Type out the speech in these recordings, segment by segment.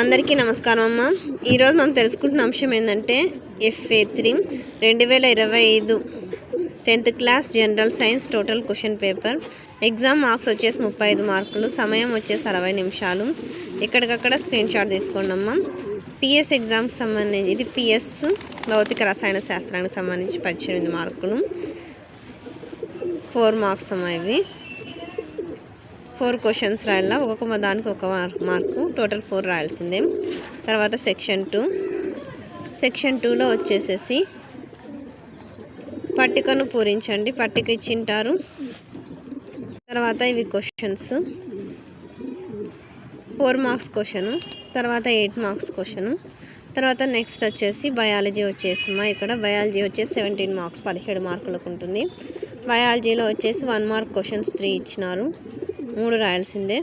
అందరికీ నమస్కారం అమ్మ. ఈరోజు మనం తెలుసుకుంటున్న అంశం ఏంటంటే FA3 2025 10th class general science total question paper. Exam marks వచ్చేసి 35 మార్కులు, సమయం వచ్చేసి 60 నిమిషాలు. ఎక్కడికక్కడ స్క్రీన్ షాట్ తీసుకోండి అమ్మ. PS ఎగ్జామ్కి సంబంధించి ఇది PS భౌతిక రసాయన శాస్త్రానికి సంబంధించి 18 మార్కులు, 4 మార్క్స్ అమ్మ. ఇవి 4 క్వశ్చన్స్ రాయాలా, ఒక్కొక్క దానికి ఒక మార్కు, టోటల్ 4 రాయాల్సిందే. తర్వాత సెక్షన్ 2లో వచ్చేసేసి పట్టికను పూరించండి. పట్టిక ఇచ్చింటారు. తర్వాత ఇవి క్వశ్చన్స్ 4 మార్క్స్ క్వశ్చను, తర్వాత 8 మార్క్స్ క్వశ్చను. తర్వాత నెక్స్ట్ వచ్చేసి బయాలజీ వచ్చేసి ఇక్కడ బయాలజీ వచ్చేసి 17 మార్క్స్ 17 మార్కులకు ఉంటుంది. బయాలజీలో వచ్చేసి 1 మార్క్ క్వశ్చన్స్ 3 ఇచ్చినారు, 3 రాయాల్సిందే.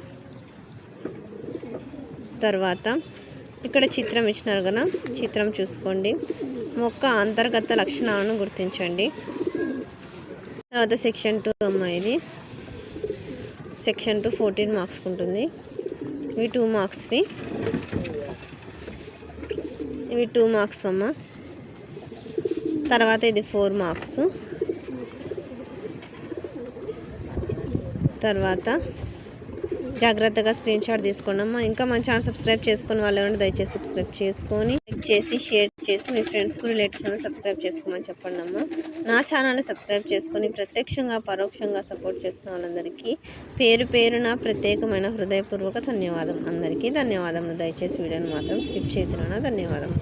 తర్వాత ఇక్కడ చిత్రం ఇచ్చినారు కదా, చిత్రం చూసుకోండి. మొక్క అంతర్గత లక్షణాలను గుర్తించండి. తర్వాత సెక్షన్ 2 అమ్మ. ఇది సెక్షన్ 2 14 మార్క్స్ ఉంటుంది. ఇవి 2 మార్క్స్వి, ఇవి 2 మార్క్స్ అమ్మ. తర్వాత ఇది 4 మార్క్స్. తర్వాత జాగ్రత్తగా స్క్రీన్ షాట్ తీసుకోండి అమ్మ. ఇంకా మన ఛానల్ సబ్స్క్రైబ్ చేసుకుని వాళ్ళు ఎవరైనా దయచేసి సబ్స్క్రైబ్ చేసుకొని లైక్ చేసి షేర్ చేసి మీ ఫ్రెండ్స్కు రిలేటివ్స్ సబ్స్క్రైబ్ చేసుకోమని చెప్పండి అమ్మ. నా ఛానల్ని సబ్స్క్రైబ్ చేసుకొని ప్రత్యక్షంగా పరోక్షంగా సపోర్ట్ చేసిన వాళ్ళందరికీ పేరు పేరున ప్రత్యేకమైన హృదయపూర్వక ధన్యవాదం. అందరికీ ధన్యవాదములు. దయచేసి వీడియోని మాత్రం స్కిప్ చేయకుండా ధన్యవాదం.